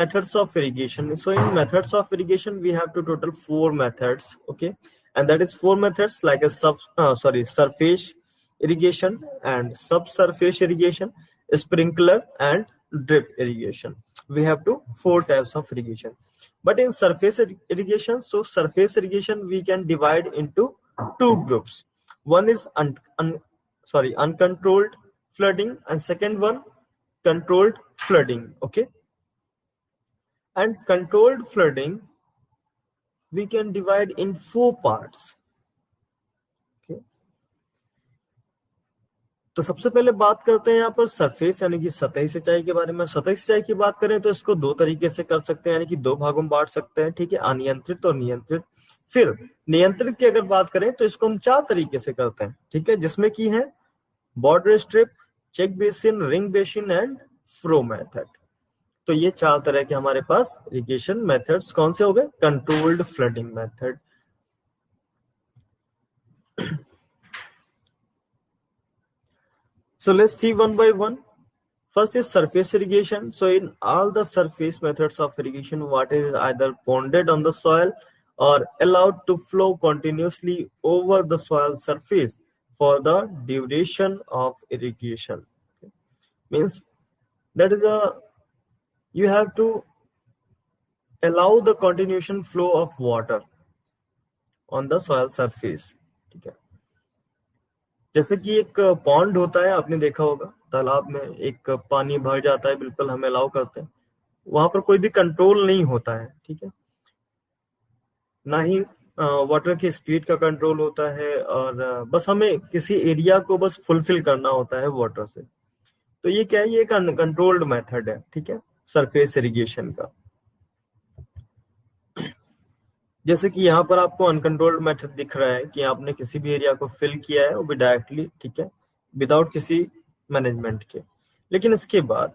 methods of irrigation. So in methods of irrigation, we have to total 4 methods, okay, and that is 4 methods like a surface irrigation and subsurface irrigation, sprinkler and drip irrigation. We have 4 types of irrigation. But in surface irrigation, so surface irrigation we can divide into 2 groups. One is uncontrolled flooding, and second one controlled flooding, okay. And controlled flooding we can divide in 4 parts, okay. तो सबसे पहले बात करते हैं यहाँ पर surface यानी कि सतही सिंचाई के बारे में। सतही सिंचाई की बात करें तो इसको 2 तरीके से कर सकते हैं, यानी कि 2 भागों में बांट सकते हैं, ठीक है, अनियंत्रित और नियंत्रित। फिर नियंत्रित की अगर बात करें तो इसको हम 4 तरीके से करते हैं, ठीक है, जिसमें की है border strip, check basin, ring basin and flow method. तो ये 4 तरह के हमारे पास इरिगेशन मेथड्स कौन से हो गए? Controlled flooding method. So let's see one by one. First is surface irrigation. So in all the surface methods of irrigation, water is either ponded on the soil or allowed to flow continuously over the soil surface for the duration of irrigation. Okay. Means that is you have to allow the continuation flow of water on the soil surface, ठीक है। जैसे कि एक pond होता है, आपने देखा होगा तालाब में एक पानी भर जाता है, बिल्कुल हम अलाउ करते हैं, वहां पर कोई भी कंट्रोल नहीं होता है, ठीक है, ना ही वाटर की स्पीड का कंट्रोल होता है, और बस हमें किसी एरिया को बस फुलफिल करना होता है वाटर से। तो ये क्या है? ये एक अनकंट्रोल्ड मेथड है, ठीक है, सरफेस इरिगेशन का। जैसे कि यहाँ पर आपको अनकंट्रोल्ड मेथड दिख रहा है कि आपने किसी भी एरिया को फिल किया है वो भी डायरेक्टली, ठीक है, विदाउट किसी मैनेजमेंट के। लेकिन इसके बाद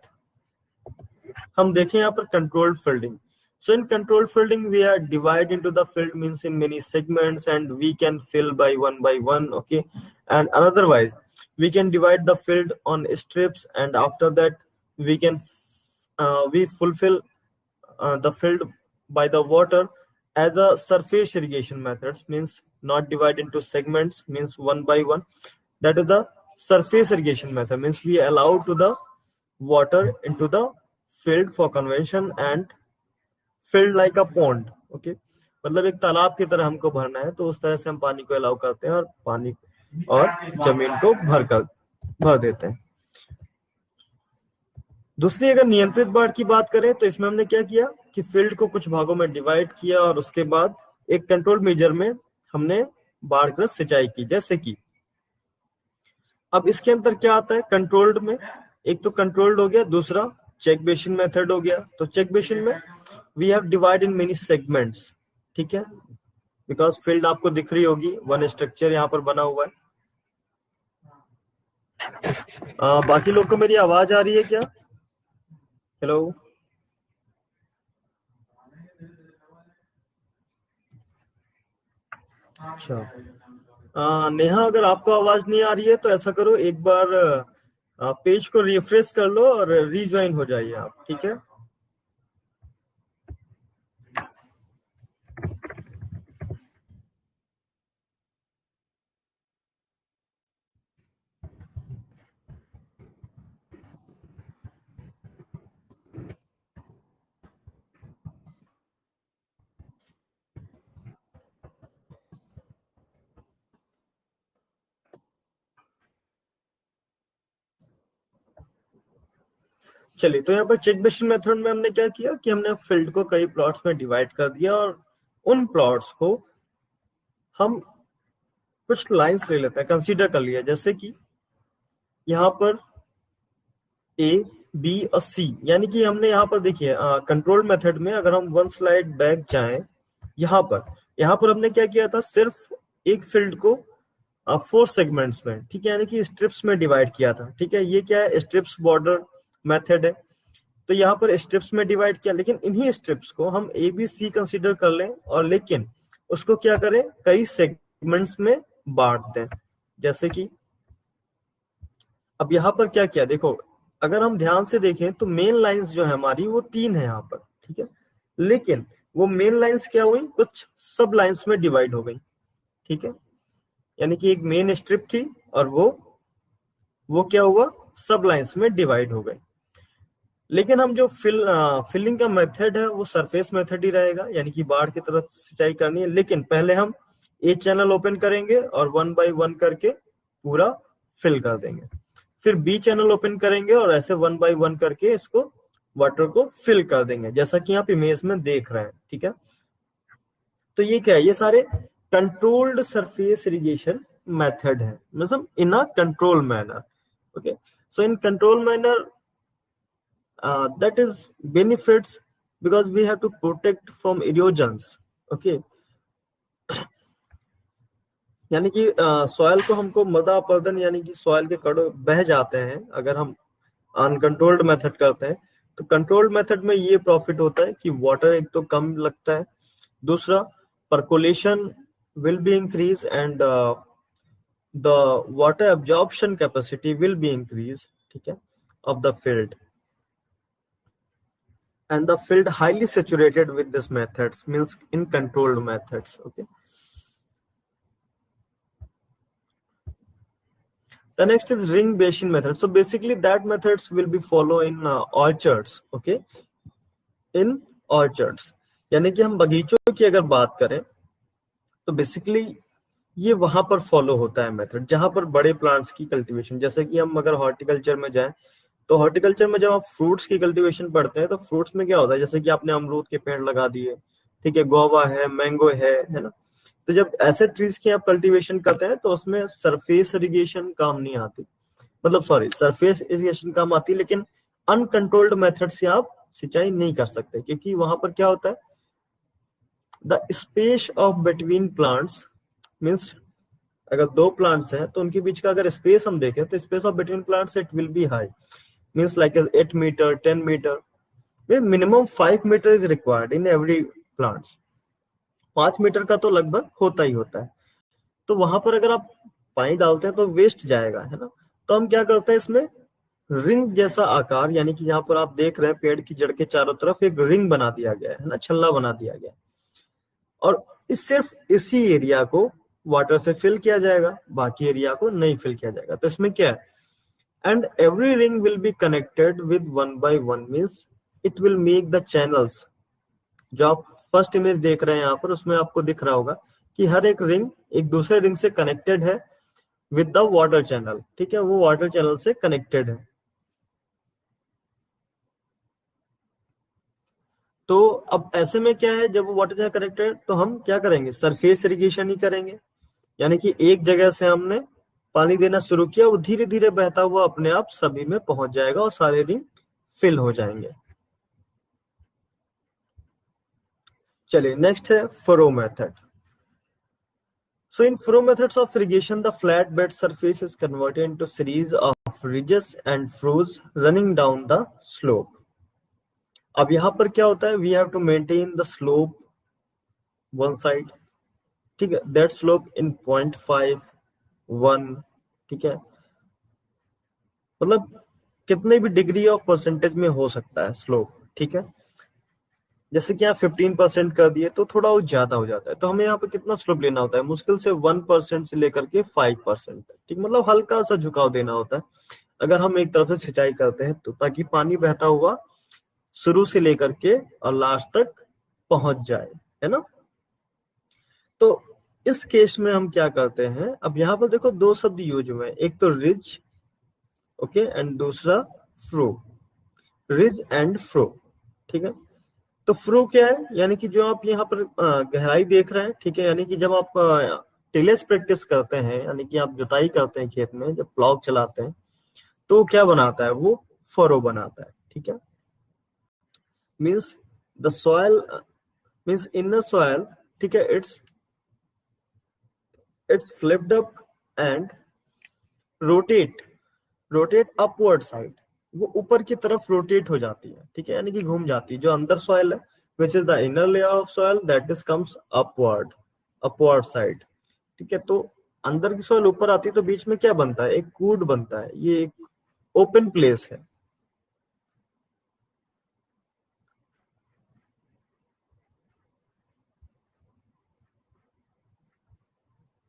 हम देखें यहाँ पर controlled fielding. So in controlled filling, we are divide into the field means in many segments, and we can fill by one, okay. And otherwise, we can divide the field on strips, and after that, we can we fulfill the field by the water as a surface irrigation methods, means not divide into segments, means one by one. That is the surface irrigation method, means we allow to the water into the field for convention and filled like a pond, okay. मतलब एक तालाब की तरह हमको भरना है, तो उस तरह से हम पानी को अलाउ करते हैं और पानी और जमीन को भर देते हैं। दूसरी अगर नियंत्रित बाढ़ की बात करें तो इसमें हमने क्या किया कि फील्ड को कुछ भागों में डिवाइड किया और उसके बाद एक कंट्रोल मेजर में हमने बाढ़ग्रस्त सिंचाई की। जैसे कि अब इसके अंदर क्या आता है कंट्रोल्ड में? एक तो कंट्रोल्ड हो गया, दूसरा चेक बेसिन मेथड हो गया। तो चेक बेसिन में we have divide in many segments, ठीक है, बिकॉज फील्ड आपको दिख रही होगी, वन स्ट्रक्चर यहाँ पर बना हुआ है। बाकी लोग को मेरी आवाज आ रही है क्या? हेलो, अच्छा। नेहा, अगर आपको आवाज नहीं आ रही है तो ऐसा करो, एक बार पेज को रिफ्रेश कर लो और रीज्वाइन हो जाइए आप, ठीक है। चलिए, तो यहाँ पर चेक बेसिन मेथड में हमने क्या किया कि हमने फील्ड को कई प्लॉट्स में डिवाइड कर दिया और उन प्लॉट्स को हम कुछ लाइंस ले लेते हैं, कंसीडर कर लिया। जैसे कि यहाँ पर ए, बी और सी, यानी कि हमने यहाँ पर देखिए कंट्रोल मेथड में अगर हम वन स्लाइड बैक जाएं, यहाँ पर हमने क्या किया था, सिर्फ एक फील्ड को 4 सेगमेंट्स में, ठीक है, यानी कि स्ट्रिप्स में डिवाइड किया था, ठीक है। ये क्या है? स्ट्रिप्स बॉर्डर मेथड है। तो यहाँ पर स्ट्रिप्स में डिवाइड किया, लेकिन इन्हीं स्ट्रिप्स को हम ए बी सी कंसीडर कर लें और लेकिन उसको क्या करें, कई सेगमेंट्स में बांट दें। जैसे कि अब यहाँ पर क्या किया, देखो अगर हम ध्यान से देखें तो मेन लाइंस जो है हमारी वो 3 है यहाँ पर, ठीक है। लेकिन वो मेन लाइंस क्या हुई, कुछ सब लाइंस में डिवाइड हो गई, ठीक है। यानी कि एक मेन स्ट्रिप थी और वो क्या हुआ, सब लाइंस में डिवाइड हो गए। लेकिन हम जो फिलिंग का मेथड है वो सरफेस मेथड ही रहेगा, यानी कि बाढ़ की तरफ सिंचाई करनी है। लेकिन पहले हम ए चैनल ओपन करेंगे और 1 बाय 1 करके पूरा फिल कर देंगे। फिर बी चैनल ओपन करेंगे और ऐसे 1 बाय 1 करके इसको वाटर को फिल कर देंगे, जैसा कि आप इमेज में देख रहे हैं, ठीक है। तो ये क्या है, ये सारे कंट्रोल्ड सरफेस इरिगेशन मेथड है, मतलब in a control manner. Okay, so in control manner that is benefits because we have to protect from erosions. Okay, यानी कि सॉइल को हमको मृदा अपरदन यानी कि सॉइल के कण बह जाते हैं अगर हम अनकंट्रोल्ड मेथड करते हैं। तो कंट्रोल्ड मेथड में ये प्रॉफिट होता है कि वाटर एक तो कम लगता है, दूसरा percolation will be increased and the water absorption capacity will be increased, ठीक है, of the field, and the field highly saturated with this methods means in controlled methods. Okay, the next is ring basin method. So basically that methods will be follow in orchards. Okay, in orchards यानी कि हम बगीचों की अगर बात करें तो basically ये वहां पर फॉलो होता है मेथड जहां पर बड़े प्लांट्स की कल्टीवेशन, जैसे कि हम अगर हॉर्टिकल्चर में जाएं तो हॉर्टिकल्चर में जब आप फ्रूट्स की कल्टीवेशन पढ़ते हैं तो फ्रूट्स में क्या होता है, जैसे कि आपने अमरूद के पेड़ लगा दिए, ठीक है, गोवा है, मैंगो है ना। तो जब ऐसे ट्रीज की आप कल्टीवेशन करते हैं तो उसमें सरफेस इरिगेशन काम नहीं आती, मतलब सॉरी सरफेस इरिगेशन काम आती है, लेकिन अनकंट्रोल्ड मेथड से आप सिंचाई नहीं कर सकते, क्योंकि वहां पर क्या होता है, the space of between plants means अगर दो प्लांट्स हैं तो उनके बीच का अगर स्पेस हम देखें तो space of between plants it will be high, means like 8 meter 10 meter, minimum 5 meter is required in every plants। 5 metre का तो लगभग होता ही होता है। तो वहां पर अगर आप पानी डालते हैं तो वेस्ट जाएगा, है ना। तो हम क्या करते हैं, इसमें रिंग जैसा आकार, यानी कि यहाँ पर आप देख रहे हैं पेड़ की जड़ के चारों तरफ एक रिंग बना दिया गया है ना, छल्ला बना दिया गया है, और सिर्फ इसी एरिया को वाटर से फिल किया जाएगा, बाकी एरिया को नहीं फिल किया जाएगा। तो इसमें क्या है, and every ring will be connected with 1 by 1 means it will make the channels। जो आप फर्स्ट इमेज देख रहे हैं यहाँ पर उसमें आपको दिख रहा होगा कि हर एक रिंग एक दूसरे रिंग से कनेक्टेड है विद द वाटर चैनल, ठीक है, वो वाटर चैनल से कनेक्टेड है। तो अब ऐसे में क्या है, जब वो वाटर चैनल कनेक्टेड है तो हम क्या करेंगे, सरफेस इरिगेशन ही करेंगे, यानी कि एक जगह से हमने पानी देना शुरू किया, वो धीरे धीरे बहता हुआ अपने आप सभी में पहुंच जाएगा और सारे रिंग फिल हो जाएंगे। चलिए नेक्स्ट है furrow method. So in furrow methods of irrigation, the flat bed surface is converted into series of ridges and furrows running down the slope। अब यहाँ पर क्या होता है, we have to maintain the slope one side, ठीक है, that slope in 0.5 1, ठीक है, मतलब कितने भी डिग्री ऑफ परसेंटेज में हो सकता है स्लोप, ठीक है। जैसे कि आप 15% कर दिए तो थोड़ा वो ज्यादा हो जाता है, तो हमें यहाँ पे कितना स्लोप लेना होता है, मुश्किल से 1% से लेकर के 5% तक, ठीक, मतलब हल्का सा झुकाव देना होता है अगर हम एक तरफ से सिंचाई करते हैं तो, ताकि पानी बहता हुआ शुरू से लेकर के और लास्ट तक पहुंच जाए, है ना। तो इस केस में हम क्या करते हैं, अब यहाँ पर देखो दो शब्द यूज हुए हैं, एक तो रिज, ओके, एंड दूसरा फ्रो, रिज एंड फ्रो, ठीक है। तो फ्रो क्या है, यानी कि जो आप यहाँ पर गहराई देख रहे हैं, ठीक है, यानी कि जब आप टिलेज प्रैक्टिस करते हैं, यानी कि आप जुताई करते हैं खेत में, जब प्लाव चलाते हैं तो क्या बनाता है, वो फरो बनाता है, ठीक है। Means the soil means in the soil, ठीक है, it's flipped up and rotate upward side, वो ऊपर की तरफ रोटेट हो जाती है, ठीक है, यानी कि घूम जाती है। जो अंदर सॉइल है which is the inner layer of soil that is comes upward side, ठीक है। तो अंदर की सॉइल ऊपर आती है तो बीच में क्या बनता है, एक कूड बनता है, ये एक ओपन प्लेस है।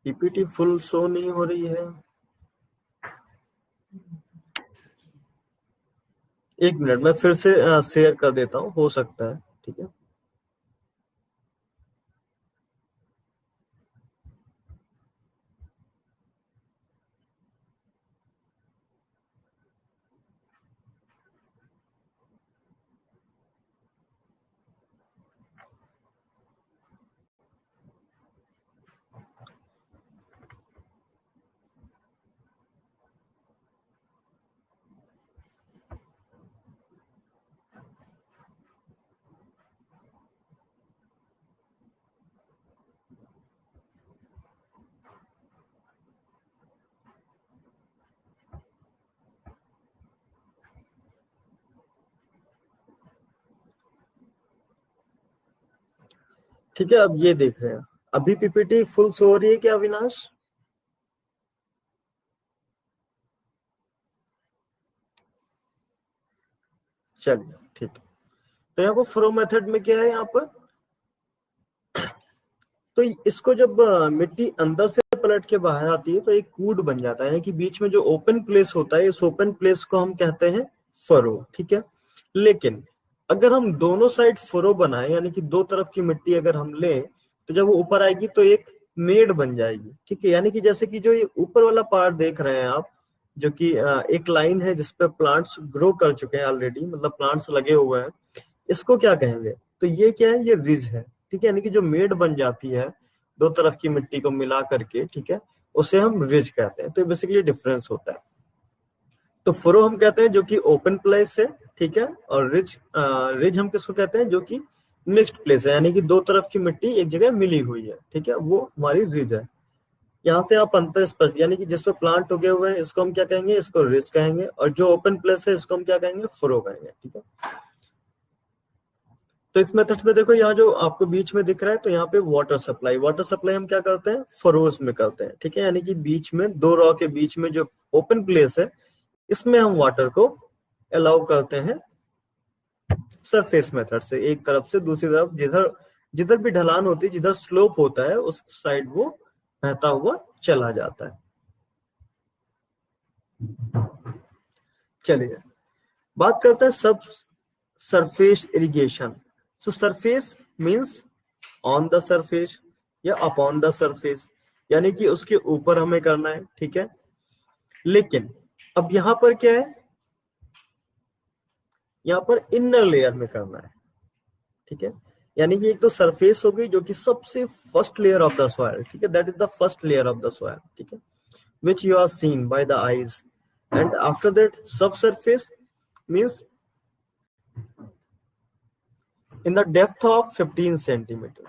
पीपीटी फुल शो नहीं हो रही है। एक मिनट, मैं फिर से शेयर कर देता हूँ, हो सकता है। ठीक है, ठीक है, अब ये देख रहे हैं। अभी पीपीटी फुल शो हो रही है क्या अविनाश? चलिए ठीक है। तो यहाँ पर फ्रो मेथड में क्या है, यहाँ पर तो इसको जब मिट्टी अंदर से पलट के बाहर आती है तो एक कूड बन जाता है, यानी कि बीच में जो ओपन प्लेस होता है, इस ओपन प्लेस को हम कहते हैं फरो। ठीक है, लेकिन अगर हम दोनों साइड फरो बनाए, यानी कि दो तरफ की मिट्टी अगर हम लें, तो जब वो ऊपर आएगी तो एक मेड बन जाएगी। ठीक है, यानी कि जैसे कि जो ये ऊपर वाला पार्ट देख रहे हैं आप, जो कि एक लाइन है जिसपे प्लांट्स ग्रो कर चुके हैं ऑलरेडी, मतलब प्लांट्स लगे हुए हैं, इसको क्या कहेंगे? तो ये क्या है, ये रिज है। ठीक है, यानी कि जो मेड बन जाती है दो तरफ की मिट्टी को मिला करके, ठीक है, उसे हम रिज कहते हैं। तो बेसिकली डिफरेंस होता है। तो फुरो हम कहते हैं जो कि ओपन प्लेस है, ठीक है, और रिज रिज हम किसको कहते हैं, जो कि मिक्स्ड प्लेस है, यानी कि दो तरफ की मिट्टी एक जगह मिली हुई है। ठीक है, वो हमारी रिज है। यहाँ से आप अंतर स्पष्ट, यानी कि जिसपे प्लांट उगे हुए हैं इसको हम क्या कहेंगे, इसको रिज कहेंगे, और जो ओपन प्लेस है इसको हम क्या कहेंगे, फुरो कहेंगे। ठीक है, तो इस मेथड में देखो, यहाँ जो आपको बीच में दिख रहा है, तो यहाँ पे वाटर सप्लाई हम क्या करते हैं, फरोज में करते हैं। ठीक है, यानी कि बीच में दो रॉ के बीच में जो ओपन प्लेस है, इसमें हम वाटर को अलाउ करते हैं सरफेस मेथड से, एक तरफ से दूसरी तरफ, जिधर जिधर भी ढलान होती है, जिधर स्लोप होता है, उस साइड वो बहता हुआ चला जाता है। चलिए, बात करते हैं सब surface irrigation. So surface means on the surface या अपॉन द सरफेस, यानी कि उसके ऊपर हमें करना है। ठीक है, लेकिन अब यहां पर क्या है, यहां पर इनर लेयर में करना है। ठीक है, यानी कि एक तो सरफेस हो गई जो कि सबसे first layer of the soil, ठीक है, that is the first layer of the soil, ठीक है, which you are seen by the eyes, and after that subsurface means in the depth of 15 centimeter,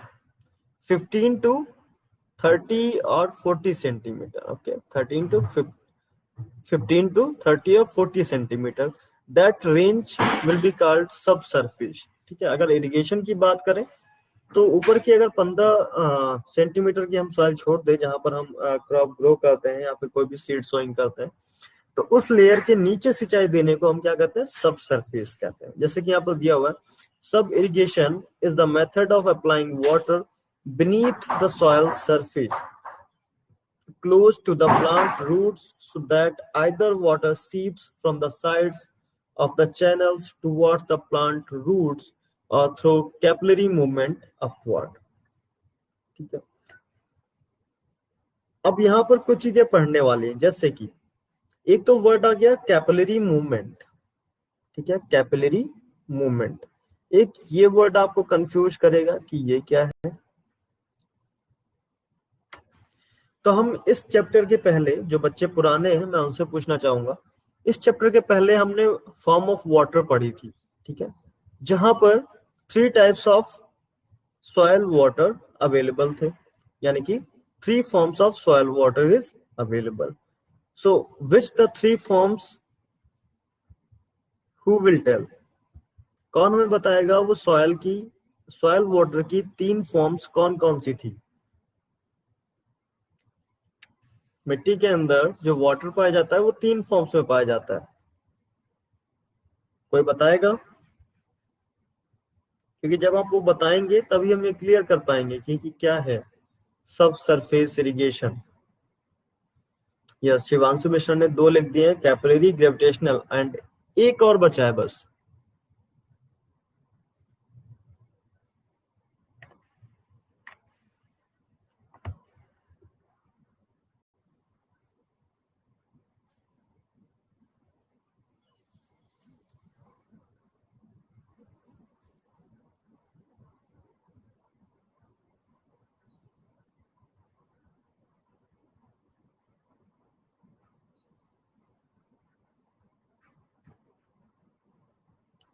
15 to 30 or 40 centimeter, okay, 13 to 15 to 30 or 40 centimeter, that range will be called subsurface। ठीक है, अगर irrigation की बात करें तो ऊपर की अगर 15 सेंटीमीटर की हम सॉइल छोड़ दें, जहां पर हम क्रॉप ग्रो करते हैं या फिर कोई भी सीड सोइंग करते हैं, तो उस लेयर के नीचे सिंचाई देने को हम क्या कहते हैं, सब सरफेस कहते हैं। जैसे कि यहाँ पर दिया हुआ है, सब irrigation is the method of applying water beneath the soil surface close to the plant roots so that either water seeps from the sides of the channels towards the plant roots or through capillary movement upward। ठीक है, अब यहाँ पर कुछ चीजें पढ़ने वाली हैं, जैसे कि एक तो वर्ड आ गया कैपिलरी मूवमेंट। ठीक है, कैपिलरी मूवमेंट, एक ये वर्ड आपको कंफ्यूज करेगा कि ये क्या है। तो हम इस चैप्टर के पहले, जो बच्चे पुराने हैं मैं उनसे पूछना चाहूंगा, इस चैप्टर के पहले हमने फॉर्म ऑफ वाटर पढ़ी थी। ठीक है, जहां पर three types of soil water available थे, यानी कि three forms of soil water is available. So which the three forms, who will tell, कौन हमें बताएगा वो सॉयल वाटर की तीन फॉर्म्स कौन कौन सी थी? मिट्टी के अंदर जो वाटर पाया जाता है वो तीन फॉर्म्स में पाया जाता है, कोई बताएगा? क्योंकि जब आप वो बताएंगे तभी हम ये क्लियर कर पाएंगे कि क्या है सब surface irrigation. Yes, Shivanshu Mishra ने 2 लिख दिए हैं, कैपिलरी, ग्रेविटेशनल, एंड एक और बचा है बस।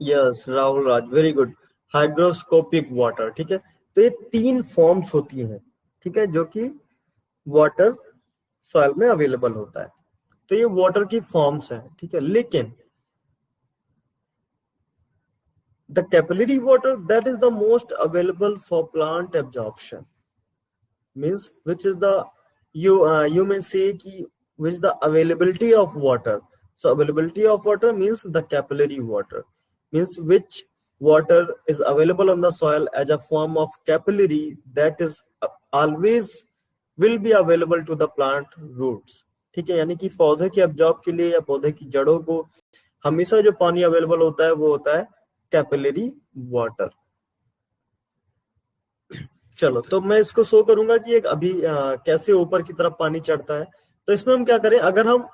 Yes, Rahul Raj, very good. Hygroscopic water, ठीक है। तो ये 3 फॉर्म्स होती हैं, ठीक है, जो कि वाटर सॉइल में अवेलेबल होता है। तो ये वाटर की फॉर्म्स हैं, ठीक है। लेकिन the capillary water that is the most available for plant absorption, means which is the you may say ki which the availability of water. So availability of water means the capillary water, means which water is available on the soil as a form of capillary, that is always will be available to the plant roots, ठीक है। यानी कि पौधे के absorb के लिए या पौधे की जड़ों को हमेशा जो पानी अवेलेबल होता है वो होता है कैपिलरी वाटर। चलो, तो मैं इसको शो करूंगा कि एक अभी कैसे ऊपर की तरफ पानी चढ़ता है। तो इसमें हम क्या करें, अगर हम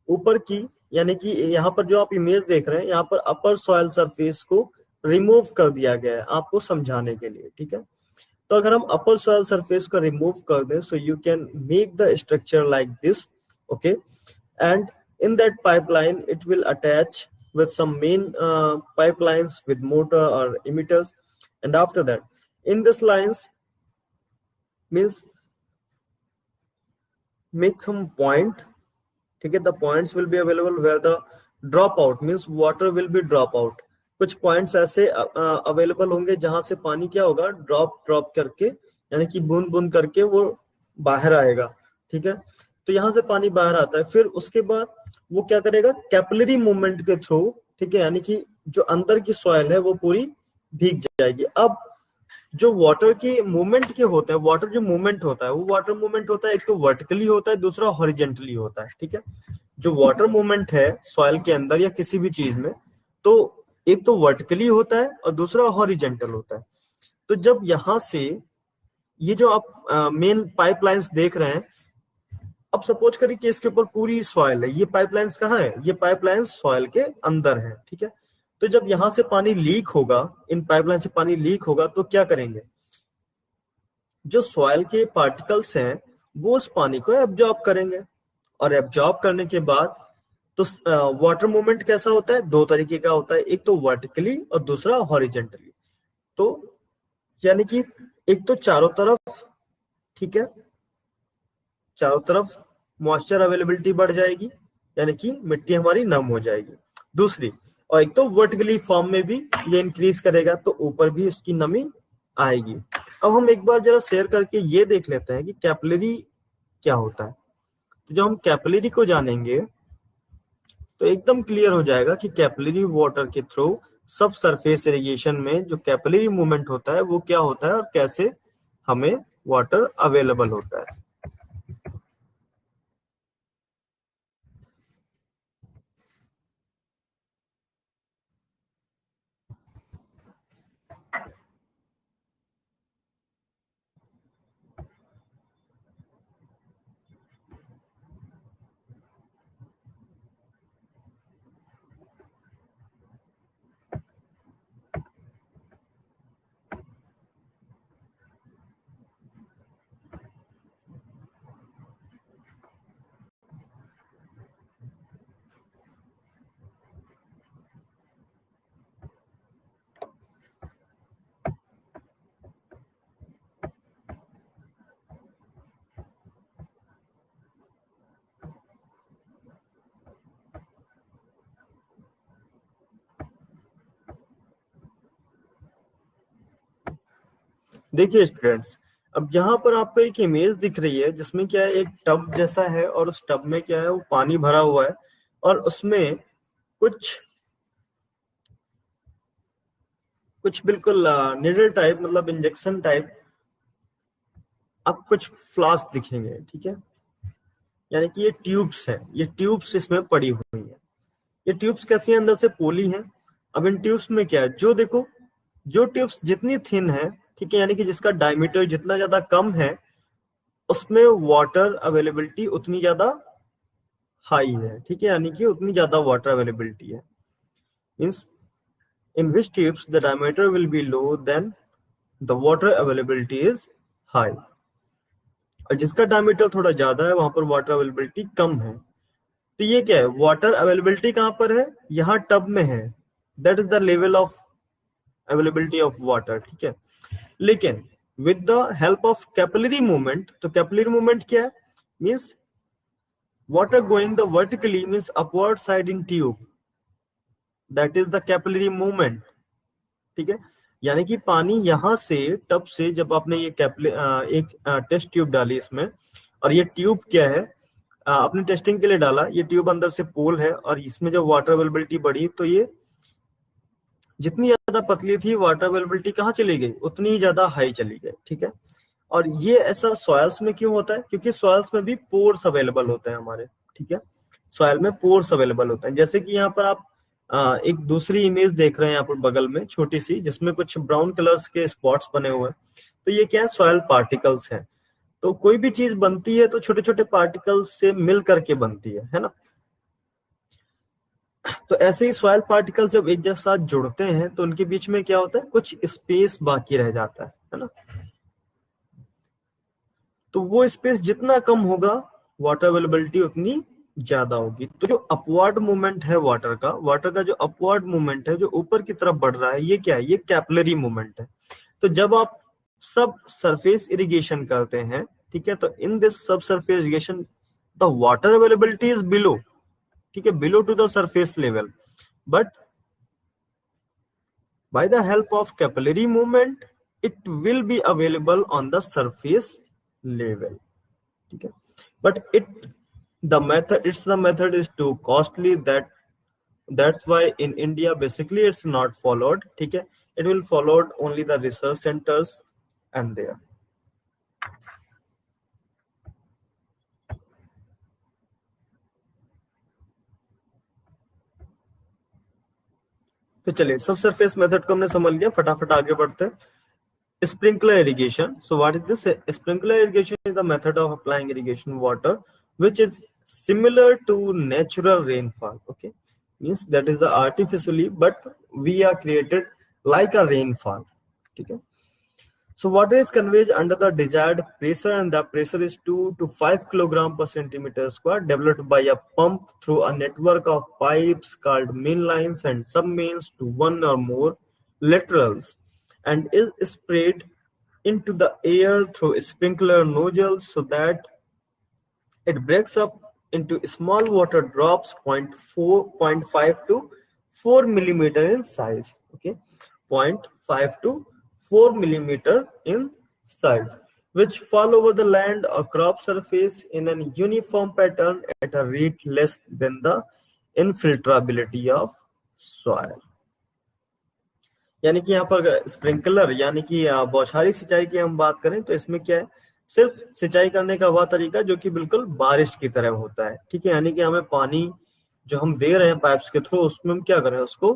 ऊपर की, यानी कि यहाँ पर जो आप इमेज देख रहे हैं, यहाँ पर अपर सॉइल सरफेस को रिमूव कर दिया गया है आपको समझाने के लिए, ठीक है। तो अगर हम अपर सॉइल सरफेस को रिमूव कर दें, so you can make the structure like this, okay. And in that pipeline it will attach with some main pipelines with motor or emitters, and after that in this lines means make some point, ठीक है। the points will be available where the drop out means water will be drop out, कुछ points ऐसे available होंगे जहां से पानी क्या होगा, ड्रॉप ड्रॉप करके, यानी कि बूंद बूंद करके वो बाहर आएगा, ठीक है। तो यहाँ से पानी बाहर आता है, फिर उसके बाद वो क्या करेगा, कैपिलरी मूवमेंट के थ्रू, ठीक है, यानी कि जो अंदर की सॉइल है वो पूरी भीग जाएगी। अब जो वाटर के मूवमेंट के होते हैं, वाटर जो मूवमेंट होता है वो वाटर मूवमेंट होता है, एक तो वर्टिकली होता है, दूसरा हॉरिजेंटली होता है, ठीक है। जो वाटर मूवमेंट है सॉइल के अंदर या किसी भी चीज में, तो एक तो वर्टिकली होता है और दूसरा हॉरिजेंटल होता है। तो जब यहां से ये जो आप मेन पाइपलाइंस देख रहे हैं, अब सपोज करिए कि इसके ऊपर पूरी सॉइल है, ये पाइपलाइंस कहाँ है, ये पाइपलाइंस सॉइल के अंदर है, ठीक है। तो जब यहां से पानी लीक होगा, इन पाइपलाइन से पानी लीक होगा, तो क्या करेंगे, जो सॉइल के पार्टिकल्स हैं वो उस पानी को एब्जॉर्ब करेंगे, और एब्जॉर्ब करने के बाद तो वाटर मूवमेंट कैसा होता है, 2 तरीके का होता है, एक तो वर्टिकली और दूसरा हॉरिजेंटली। तो यानी कि एक तो चारों तरफ, ठीक है, चारों तरफ मॉइस्चर अवेलेबिलिटी बढ़ जाएगी, यानी कि मिट्टी हमारी नम हो जाएगी, दूसरी, और एक तो वर्टिकली फॉर्म में भी ये इंक्रीज करेगा, तो ऊपर भी इसकी नमी आएगी। अब हम एक बार जरा शेयर करके ये देख लेते हैं कि कैपिलरी क्या होता है। तो जब हम कैपिलरी को जानेंगे तो एकदम क्लियर हो जाएगा कि कैपिलरी वाटर के थ्रू सब सरफेस इरिगेशन में जो कैपिलरी मूवमेंट होता है वो क्या होता है और कैसे हमें वाटर अवेलेबल होता है। देखिए स्टूडेंट्स, अब यहाँ पर आपको एक इमेज दिख रही है जिसमें क्या है, एक टब जैसा है, और उस टब में क्या है, वो पानी भरा हुआ है, और उसमें कुछ कुछ बिल्कुल निडल टाइप, मतलब इंजेक्शन टाइप, अब कुछ फ्लास्क दिखेंगे, ठीक है। यानी कि ये ट्यूब्स हैं, ये ट्यूब्स इसमें पड़ी हुई है। ये ट्यूब्स कैसी हैं? अंदर से पोली हैं। अब इन ट्यूब्स में क्या है, जो देखो, जो ट्यूब्स जितनी थिन है, ठीक है, यानी कि जिसका डायमीटर जितना ज्यादा कम है, उसमें वाटर अवेलेबिलिटी उतनी ज्यादा हाई है, ठीक है, यानी कि उतनी ज्यादा वाटर अवेलेबिलिटी है। Means in which tubes the diameter will be low, then the water availability is high, और जिसका डायमीटर थोड़ा ज्यादा है वहां पर वाटर अवेलेबिलिटी कम है। तो ये क्या है, वाटर अवेलेबिलिटी कहां पर है? यहाँ टब में है, that is the level of availability of water, ठीक है। लेकिन with the help of capillary movement, तो कैपिलरी मूवमेंट क्या है? Means water going the vertically, means upward side in tube, that is the capillary movement, ठीक है। यानी कि पानी यहां से, टब से, जब आपने ये एक टेस्ट ट्यूब डाली इसमें, और ये ट्यूब क्या है, आपने टेस्टिंग के लिए डाला, ये ट्यूब अंदर से पोल है, और इसमें जब वाटर अवेलेबिलिटी बढ़ी तो ये जितनी ज्यादा पतली थी, वाटर अवेलेबिलिटी कहाँ चली गई? उतनी ही ज्यादा हाई चली गई, ठीक है। और ये ऐसा सॉयल्स में क्यों होता है? क्योंकि सॉयल्स में भी पोर्स अवेलेबल होते हैं हमारे, ठीक है। सॉयल में पोर्स अवेलेबल होते हैं। जैसे कि यहाँ पर आप एक दूसरी इमेज देख रहे हैं यहाँ पर बगल में, छोटी सी, जिसमें कुछ ब्राउन कलर्स के स्पॉट्स बने हुए हैं। तो ये क्या है? सॉयल पार्टिकल्स हैं। तो कोई भी चीज बनती है तो छोटे छोटे पार्टिकल्स से मिल करके बनती है ना। तो ऐसे ही सॉयल पार्टिकल्स जब एक साथ जुड़ते हैं तो उनके बीच में क्या होता है? कुछ स्पेस बाकी रह जाता है ना। तो वो स्पेस जितना कम होगा, वाटर अवेलेबिलिटी उतनी ज्यादा होगी। तो जो अपवर्ड मूवमेंट है वाटर का जो अपवर्ड मूवमेंट है, जो ऊपर की तरफ बढ़ रहा है, ये क्या है? ये कैपिलरी मूवमेंट है। तो जब आप सब सरफेस इरिगेशन करते हैं, ठीक है, तो in this subsurface irrigation the water availability is below, ठीक है, below to the surface level, but by the help of capillary movement it will be available on the surface level, ठीक है। but the method is too costly, that's why in India basically it's not followed, ठीक है। it will followed only the research centers and there। तो चलिए, सब surface method को हमने समझ लिया, फटाफट आगे बढ़ते हैं। Sprinkler irrigation. So what is this? Sprinkler irrigation is the method of applying irrigation water which is similar to natural rainfall. Okay, means that is the artificially, but we are created like a rainfall. Okay. So water is conveyed under the desired pressure, and the pressure is 2 to 5 kilogram per centimeter square, developed by a pump through a network of pipes called main lines and sub mains to one or more laterals, and is sprayed into the air through sprinkler nozzles so that it breaks up into small water drops 0.5 to 4 millimeter in size. Okay, 0.5 to 4 millimeter in size, which fall over the land or crop surface in an uniform pattern at a rate less than the infiltrability of soil। यानी कि यहाँ पर sprinkler यानी कि बौछारी सिंचाई की हम बात करें तो इसमें क्या है? सिर्फ सिंचाई करने का वह तरीका जो कि बिल्कुल बारिश की तरह होता है, ठीक है। यानी कि हमें पानी जो हम दे रहे हैं पाइप्स के थ्रू, उसमें हम क्या करें? उसको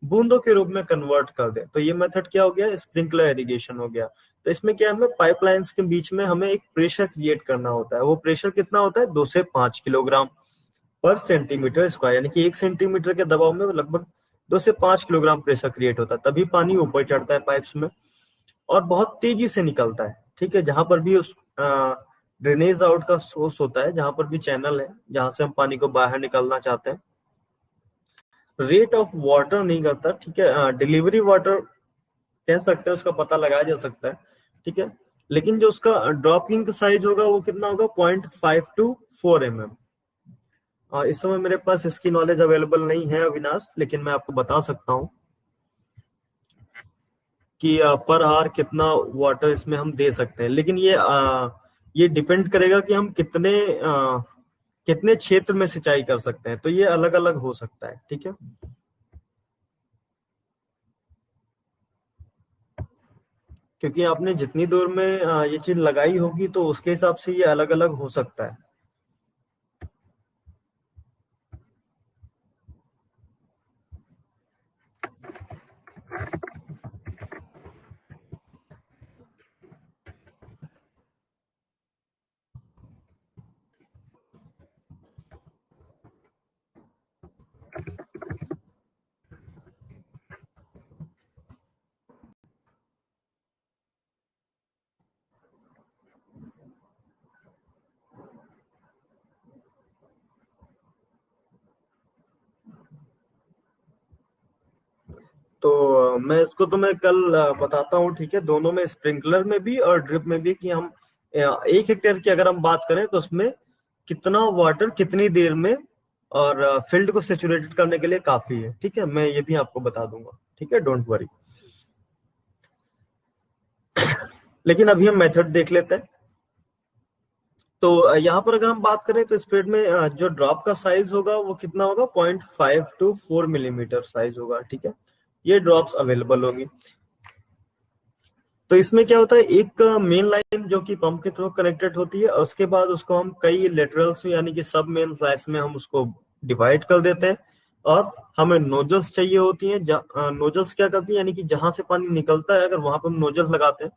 बूंदों के रूप में कन्वर्ट कर दें। तो ये मेथड क्या हो गया? स्प्रिंकलर इरिगेशन हो गया। तो इसमें क्या है? हमें पाइपलाइंस के बीच में हमें एक प्रेशर क्रिएट करना होता है। वो प्रेशर कितना होता है? 2 से 5 किलोग्राम पर सेंटीमीटर स्क्वायर, यानी कि 1 सेंटीमीटर के दबाव में लगभग 2 से 5 किलोग्राम प्रेशर क्रिएट होता है। तभी पानी ऊपर चढ़ता है पाइप्स में और बहुत तेजी से निकलता है, ठीक है। जहां पर भी उस ड्रेनेज आउट का सोर्स होता है, जहां पर भी चैनल है जहां से हम पानी को बाहर निकालना चाहते हैं, रेट ऑफ वाटर नहीं करता, ठीक है। डिलीवरी वाटर कह सकते हैं, उसका पता लगाया जा सकता है, ठीक है। लेकिन जो उसका ड्रॉपिंग साइज होगा वो कितना होगा? 0.5 टू 4 mm। इस समय मेरे पास इसकी नॉलेज अवेलेबल नहीं है अविनाश, लेकिन मैं आपको बता सकता हूं कि पर आवर कितना वाटर इसमें हम दे सकते हैं। लेकिन ये डिपेंड करेगा कि हम कितने क्षेत्र में सिंचाई कर सकते हैं, तो ये अलग अलग हो सकता है, ठीक है। क्योंकि आपने जितनी दूर में ये चीज लगाई होगी तो उसके हिसाब से ये अलग अलग हो सकता है। मैं इसको तो मैं कल बताता हूँ, ठीक है, दोनों में, स्प्रिंकलर में भी और ड्रिप में भी, कि हम 1 हेक्टेयर की अगर हम बात करें तो उसमें कितना वाटर कितनी देर में और फील्ड को सेचुरेटेड करने के लिए काफी है, ठीक है, मैं ये भी आपको बता दूंगा, ठीक है, डोंट वरी। लेकिन अभी हम मेथड देख लेते हैं। तो यहाँ पर अगर हम बात करें तो स्प्रेड में जो ड्रॉप का साइज होगा वो कितना होगा, 0.5 to 4 मिलीमीटर साइज होगा, ठीक है, ये ड्रॉप्स अवेलेबल होंगी। तो इसमें क्या होता है, एक मेन लाइन जो कि पंप के थ्रू कनेक्टेड होती है, और उसके बाद उसको हम कई लेटरल्स में यानी कि सब मेन स्लैश में हम उसको डिवाइड कर देते हैं। और हमें नोजल्स चाहिए होती हैं, नोजल्स क्या करती है, यानी कि जहां से पानी निकलता है अगर वहां पर हम नोजल लगाते हैं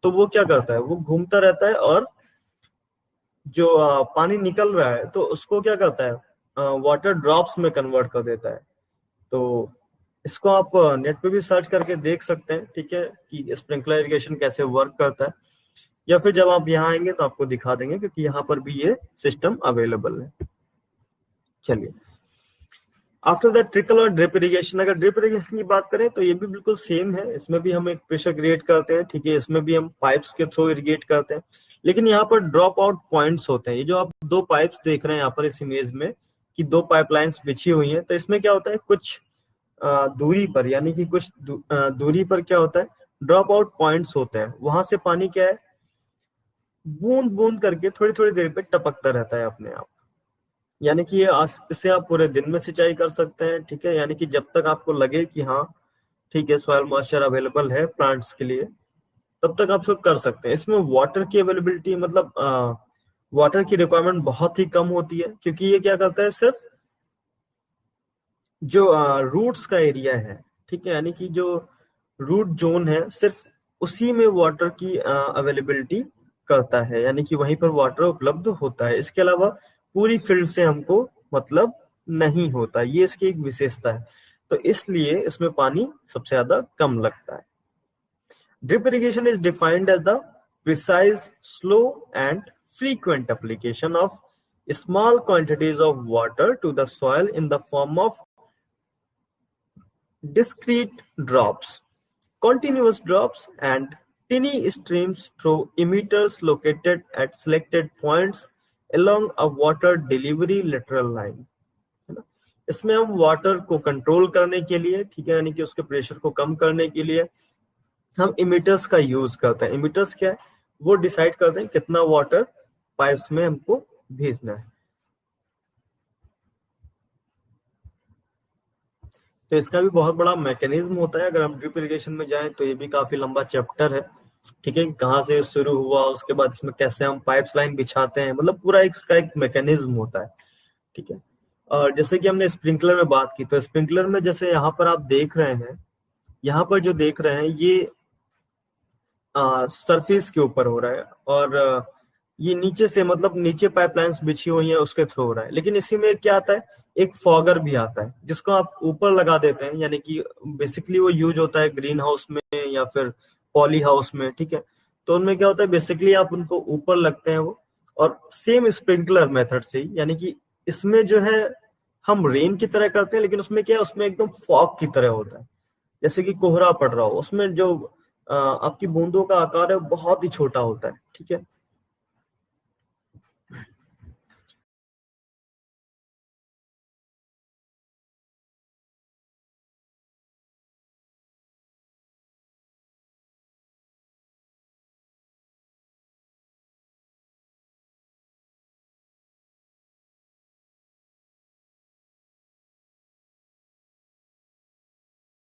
तो वो क्या करता है, वो घूमता रहता है, और जो पानी निकल रहा है तो उसको क्या करता है, वाटर ड्रॉप्स में कन्वर्ट कर देता है। तो इसको आप नेट पे भी सर्च करके देख सकते हैं, ठीक है, कि स्प्रिंकलर इरिगेशन कैसे वर्क करता है, या फिर जब आप यहाँ आएंगे तो आपको दिखा देंगे, क्योंकि यहाँ पर भी ये सिस्टम अवेलेबल है। चलिए, आफ्टर दैट ट्रिकल और ड्रिप इरिगेशन। अगर ड्रिप इरिगेशन की बात करें तो ये भी बिल्कुल सेम है, इसमें भी हम एक प्रेशर क्रिएट करते हैं, ठीक है, इसमें भी हम पाइप्स के थ्रू इरिगेट करते हैं। लेकिन यहाँ पर ड्रॉप आउट पॉइंट्स होते हैं, ये जो आप दो पाइप्स देख रहे हैं यहाँ पर इस इमेज में, कि दो पाइपलाइंस बिछी हुई हैं, तो इसमें क्या होता है, कुछ दूरी पर, यानी कि कुछ दूरी पर क्या होता है, ड्रॉप आउट पॉइंट्स होते हैं, वहां से पानी क्या है, बूंद बूंद करके थोड़ी थोड़ी देर पे टपकता रहता है अपने आप। यानी कि ये इससे आप पूरे दिन में सिंचाई कर सकते हैं, ठीक है, यानी कि जब तक आपको लगे कि हाँ ठीक है, सॉइल मॉइस्चर अवेलेबल है प्लांट्स के लिए, तब तक आप इसको कर सकते हैं। इसमें वाटर की अवेलेबिलिटी, मतलब वाटर की रिक्वायरमेंट बहुत ही कम होती है, क्योंकि ये क्या करता है, सिर्फ जो रूट्स का एरिया है, ठीक है, यानी कि जो रूट जोन है, सिर्फ उसी में वाटर की अवेलेबिलिटी करता है, यानी कि वहीं पर वाटर उपलब्ध होता है। इसके अलावा पूरी फील्ड से हमको मतलब नहीं होता, ये इसकी एक विशेषता है। तो इसलिए इसमें पानी सबसे ज्यादा कम लगता है। Drip irrigation is defined as the precise, slow, and frequent application of small quantities of water to the soil in the form of discrete drops, continuous drops, and tiny streams through emitters located at selected points along a water delivery lateral line. है ना? इसमें हम water को control करने के लिए, ठीक है, यानी कि उसके प्रेशर को कम करने के लिए हम इमिटर्स का यूज करते हैं। इमिटर्स क्या है, वो डिसाइड करते हैं कितना वाटर पाइप्स में हमको भेजना है। तो इसका भी बहुत बड़ा मैकेनिज्म होता है। अगर हम ड्रिप इरिगेशन में जाएं तो ये भी काफी लंबा चैप्टर है, ठीक है, कहाँ से शुरू हुआ, उसके बाद इसमें कैसे हम पाइप्स लाइन बिछाते हैं, मतलब पूरा इसका एक मैकेनिज्म होता है, ठीक है। और जैसे कि हमने स्प्रिंकलर में बात की, तो स्प्रिंकलर में जैसे यहाँ पर आप देख रहे हैं, यहाँ पर जो देख रहे हैं ये सरफेस के ऊपर हो रहा है, और ये नीचे से, मतलब नीचे पाइपलाइंस बिछी हुई है उसके थ्रू हो रहा है। लेकिन इसी में क्या आता है, एक फॉगर भी आता है जिसको आप ऊपर लगा देते हैं, यानी कि बेसिकली वो यूज होता है ग्रीन हाउस में या फिर पॉली हाउस में, ठीक है। तो उनमें क्या होता है, बेसिकली आप उनको ऊपर लगते हैं वो, और सेम स्प्रिंकलर मेथड से ही, यानी कि इसमें जो है हम रेन की तरह करते हैं, लेकिन उसमें क्या है, उसमें एकदम फॉग की तरह होता है, जैसे कि कोहरा पड़ रहा हो, उसमें जो आपकी बूंदों का आकार है बहुत ही छोटा होता है, ठीक है।